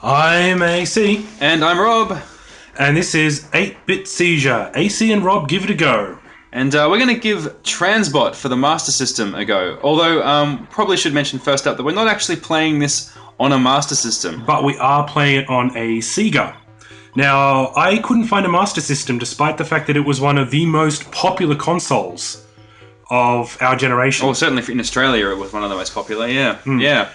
I'm AC, And I'm Rob. and this is 8-Bit Seizure. AC and Rob, give it a go. And we're going to give TransBot for the Master System a go. Although, probably should mention first up that we're not actually playing this on a Master System. But we are playing it on a Sega. Now, I couldn't find a Master System despite the fact that it was one of the most popular consoles of our generation. Oh, certainly in Australia it was one of the most popular, yeah. Yeah.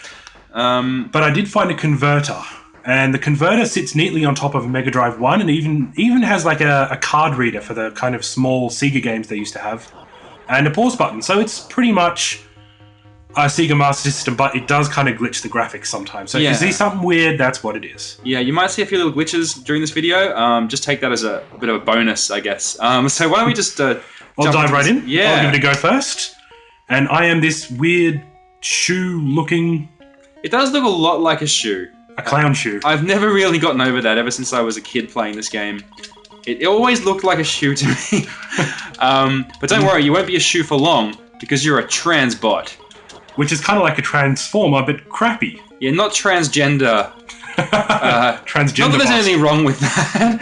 But I did find a converter. And the converter sits neatly on top of a Mega Drive 1 and even has like a card reader for the kind of small Sega games they used to have. And a pause button. So it's pretty much a Sega Master System, but it does kind of glitch the graphics sometimes. So if you see something weird, that's what it is. Yeah, you might see a few little glitches during this video. Just take that as a bit of a bonus, I guess. So why don't we just I'll dive right in. Yeah. I'll give it a go first. And I am this weird shoe-looking... It does look a lot like a shoe. A clown shoe. I've never really gotten over that ever since I was a kid playing this game. It always looked like a shoe to me. But don't worry, you won't be a shoe for long, because you're a TransBot. Which is kind of like a Transformer, but crappy. Yeah, not transgender. Transgender. Not that there's anything wrong with that.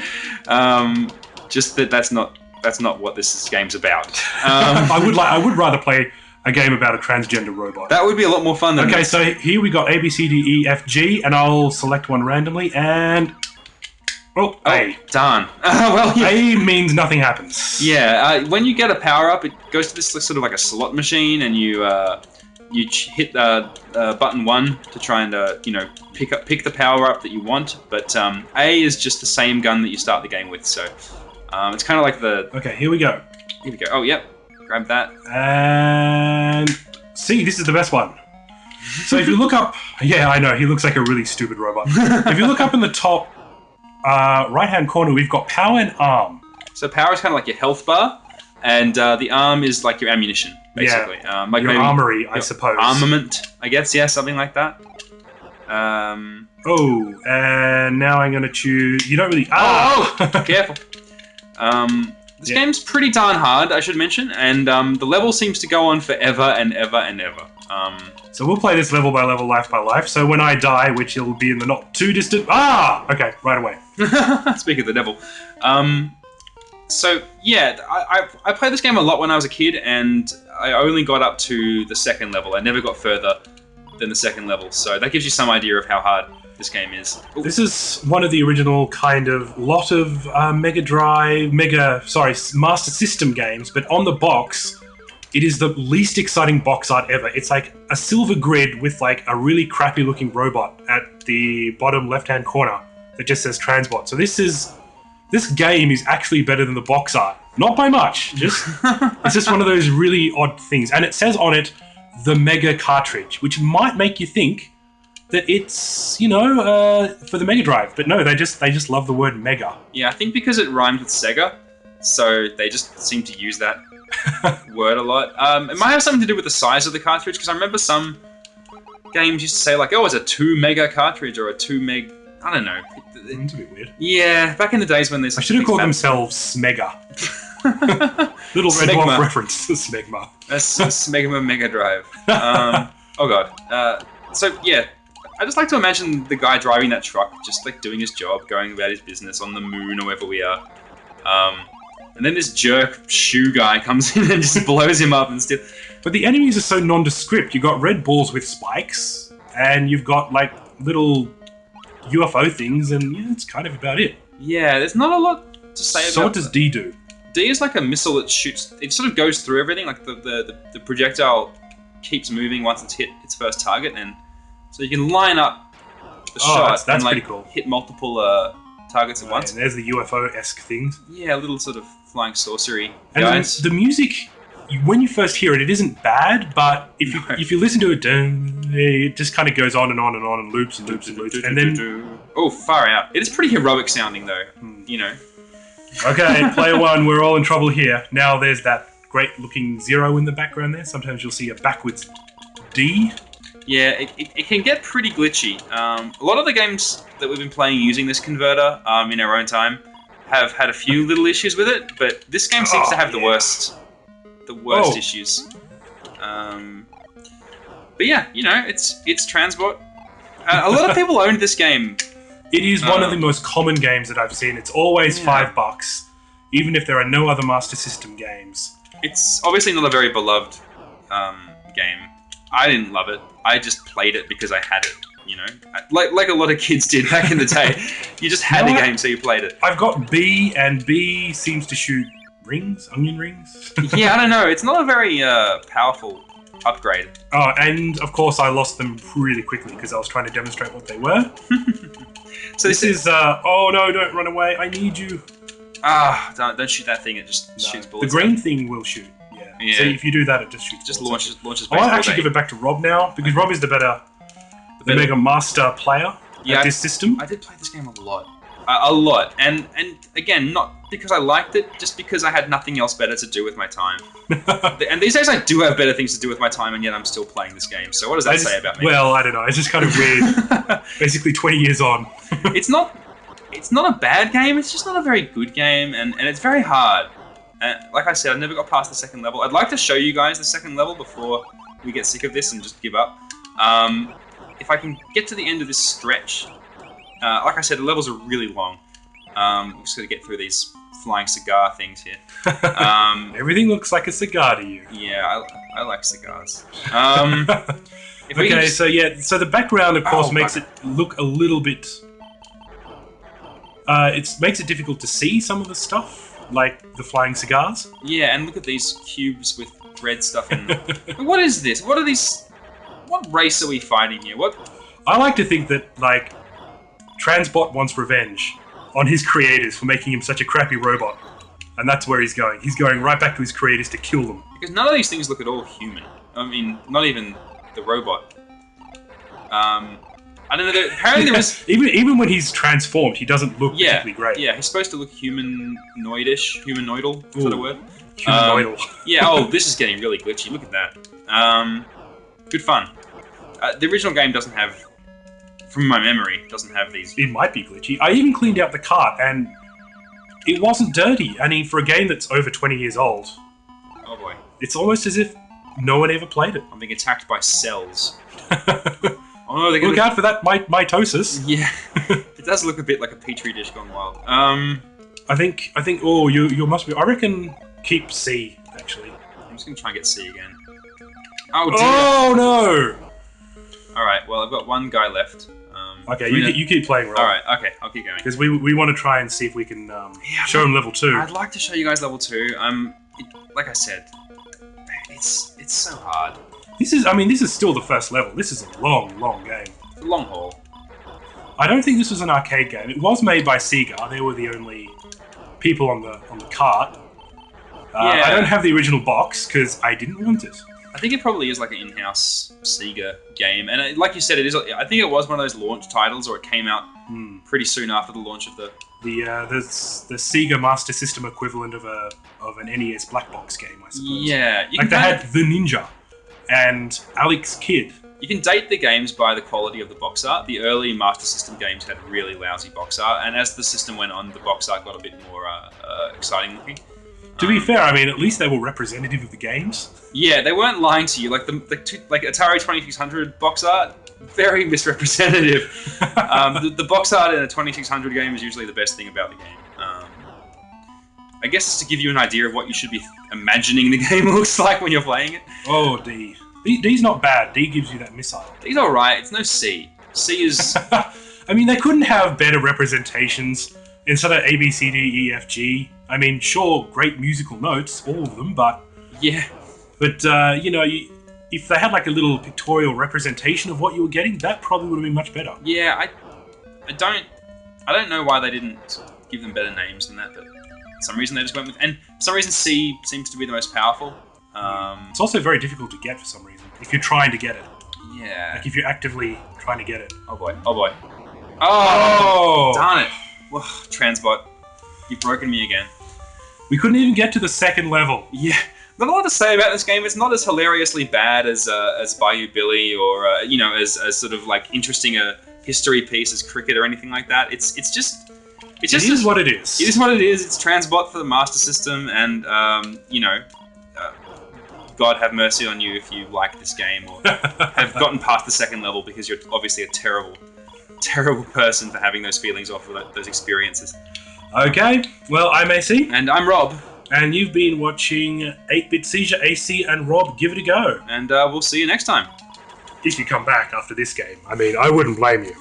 Just that that's not what this game's about. I would rather play a game about a transgender robot. That would be a lot more fun than Okay, this. so here we got A, B, C, D, E, F, G, and I'll select one randomly, and... Oh, A. Darn. Well, yeah. A means nothing happens. Yeah, when you get a power-up, it goes to this sort of like a slot machine, and you hit button 1 to try and pick the power-up that you want, but A is just the same gun that you start the game with, so it's kind of like the... Okay, here we go. Here we go. Oh, yep. Grab that. And... See, this is the best one. So if you look up... Yeah, I know, he looks like a really stupid robot. If you look up in the top right-hand corner, we've got power and arm. So power is kind of like your health bar, and the arm is like your ammunition, basically. Yeah, like your armory, I suppose. Armament, I guess, yeah, something like that. Oh, and now I'm going to choose... You don't really... Oh! Careful. This game's pretty darn hard, I should mention, and the level seems to go on forever and ever and ever. So we'll play this level by level, life by life, so when I die, which it'll be in the not too distant... Ah! Okay, right away. Speak of the devil. So, yeah, I played this game a lot when I was a kid, and I only got up to the second level. I never got further than the second level, so that gives you some idea of how hard this game is. Ooh. This is one of the original kind of lot of Master System games, but on the box, it is the least exciting box art ever. It's like a silver grid with like a really crappy looking robot at the bottom left-hand corner that just says TransBot. So this game is actually better than the box art. Not by much, it's just one of those really odd things. And it says on it, the Mega cartridge, which might make you think that it's, for the Mega Drive. But no, they just love the word Mega. Yeah, I think because it rhymes with Sega, so they just seem to use that word a lot. It might have something to do with the size of the cartridge, because I remember some games used to say like, oh, it's a 2 mega cartridge or a 2 meg... I don't know. It's a bit weird. Yeah, back in the days when there's... I should have called themselves Smega. Little Red Dwarf reference to Smegma. That's Smegma Mega Drive. Oh god. So yeah, I just like to imagine the guy driving that truck just like doing his job, going about his business on the moon or wherever we are. And then this jerk shoe guy comes in and just blows him up and still... But the enemies are so nondescript. You've got red balls with spikes, and you've got like little UFO things, and yeah, that's kind of about it. Yeah, there's not a lot to say about... So what does D do? D is like a missile that shoots... It sort of goes through everything, like the projectile keeps moving once it's hit its first target, and so you can line up the shot that's and like pretty cool. Hit multiple targets at once. And there's the UFO-esque things. Yeah, little sort of flying sorcery and guys. The music, when you first hear it, it isn't bad, but if you listen to it, it just kind of goes on and on and on and loops and loops and loops. And then... Oh, far out. It is pretty heroic sounding, though, Okay, player one, we're all in trouble here. Now there's that great-looking 0 in the background there. Sometimes you'll see a backwards D. Yeah, it can get pretty glitchy. A lot of the games that we've been playing using this converter in our own time have had a few little issues with it, but this game seems to have the worst issues. But yeah, it's TransBot. A lot of people owned this game It is one of the most common games that I've seen. It's always $5, even if there are no other Master System games. It's obviously not a very beloved game. I didn't love it. I just played it because I had it. You know, like a lot of kids did back in the day. You just had the game, so you played it. I've got B, and B seems to shoot rings, onion rings. Yeah, I don't know. It's not a very powerful upgrade. Oh, and of course I lost them really quickly because I was trying to demonstrate what they were. So this is oh no, don't run away, I need you. Don't shoot that thing, it just shoots bullets. The green thing will shoot, yeah. So if you do that, it just shoots launches I might actually give it back to Rob now, because Rob is the Mega Master player at this system. I did play this game a lot. A lot. And again, not because I liked it, just because I had nothing else better to do with my time. And these days I do have better things to do with my time, and yet I'm still playing this game. So what does that say about me? Well, I don't know. It's just kind of weird. Basically 20 years on. It's not a bad game. It's just not a very good game, and it's very hard. Like I said, I never got past the second level. I'd like to show you guys the second level before we get sick of this and just give up. If I can get to the end of this stretch, like I said, the levels are really long. I'm just going to get through these flying cigar things here. Everything looks like a cigar to you. Yeah, I like cigars. Okay, so so the background, of course, makes it look a little bit... it makes it difficult to see some of the stuff, like the flying cigars. Yeah, and look at these cubes with red stuff in them. What is this? What are these... What race are we fighting here? What? I like to think that, like, TransBot wants revenge on his creators for making him such a crappy robot. And that's where he's going. He's going right back to his creators to kill them. Because none of these things look at all human. I mean, not even the robot. I don't know. Apparently there is... even when he's transformed, he doesn't look particularly great. Yeah, he's supposed to look humanoidish. Humanoidal? Is that a word? Humanoidal. Yeah, this is getting really glitchy. Look at that. Good fun. The original game doesn't have, from my memory, doesn't have these. It might be glitchy. I even cleaned out the cart, and it wasn't dirty. I mean, for a game that's over 20 years old, oh boy, it's almost as if no one ever played it. I'm being attacked by cells. Oh no, look out for that mitosis. Yeah, it does look a bit like a petri dish gone wild. I think. Oh, you must be. I reckon keep C actually. I'm just gonna try and get C again. Oh dear. Oh no! Alright, well I've got one guy left. Okay, you keep playing, Rob. Alright, okay, I'll keep going. Because we want to try and see if we can show him level 2. I'd like to show you guys level 2. Like I said, it's so hard. This is still the first level. This is a long game. It's a long haul. I don't think this was an arcade game. It was made by Sega. They were the only people on the cart. I don't have the original box because I didn't want it. I think it probably is like an in-house Sega game, and like you said, it is. I think it was one of those launch titles, or it came out pretty soon after the launch of the Sega Master System equivalent of an NES black box game, I suppose. Yeah, like they had The Ninja and Alex Kidd. You can date the games by the quality of the box art. The early Master System games had really lousy box art, and as the system went on, the box art got a bit more exciting looking. To be fair, I mean, at least they were representative of the games. Yeah, they weren't lying to you. Like like Atari 2600 box art, very misrepresentative. The box art in a 2600 game is usually the best thing about the game. I guess it's to give you an idea of what you should be imagining the game looks like when you're playing it. Oh, D. D's not bad. D gives you that missile. D's alright. It's no C. C is... I mean, they couldn't have better representations instead of A, B, C, D, E, F, G. I mean, sure, great musical notes, all of them, but... Yeah. But, you know, if they had like a little pictorial representation of what you were getting, that probably would have been much better. Yeah, I don't know why they didn't give them better names than that, but for some reason they just went with... And for some reason C seems to be the most powerful. It's also very difficult to get for some reason, if you're trying to get it. Yeah. Like if you're actively trying to get it. Oh boy, oh boy. Oh! Darn it. Whoa, TransBot, you've broken me again. We couldn't even get to the second level. Yeah. Not a lot to say about this game. It's not as hilariously bad as Bayou Billy or you know, as sort of like interesting a history piece as Cricket or anything like that. It is what it is. It is what it is. It's TransBot for the Master System, and you know, God have mercy on you if you like this game or have gotten past the second level, because you're obviously a terrible terrible person for having those feelings off of those experiences. Okay, well, I'm AC. And I'm Rob. And you've been watching 8-Bit Seizure. AC and Rob, give it a go. And we'll see you next time. If you come back after this game. I mean, I wouldn't blame you.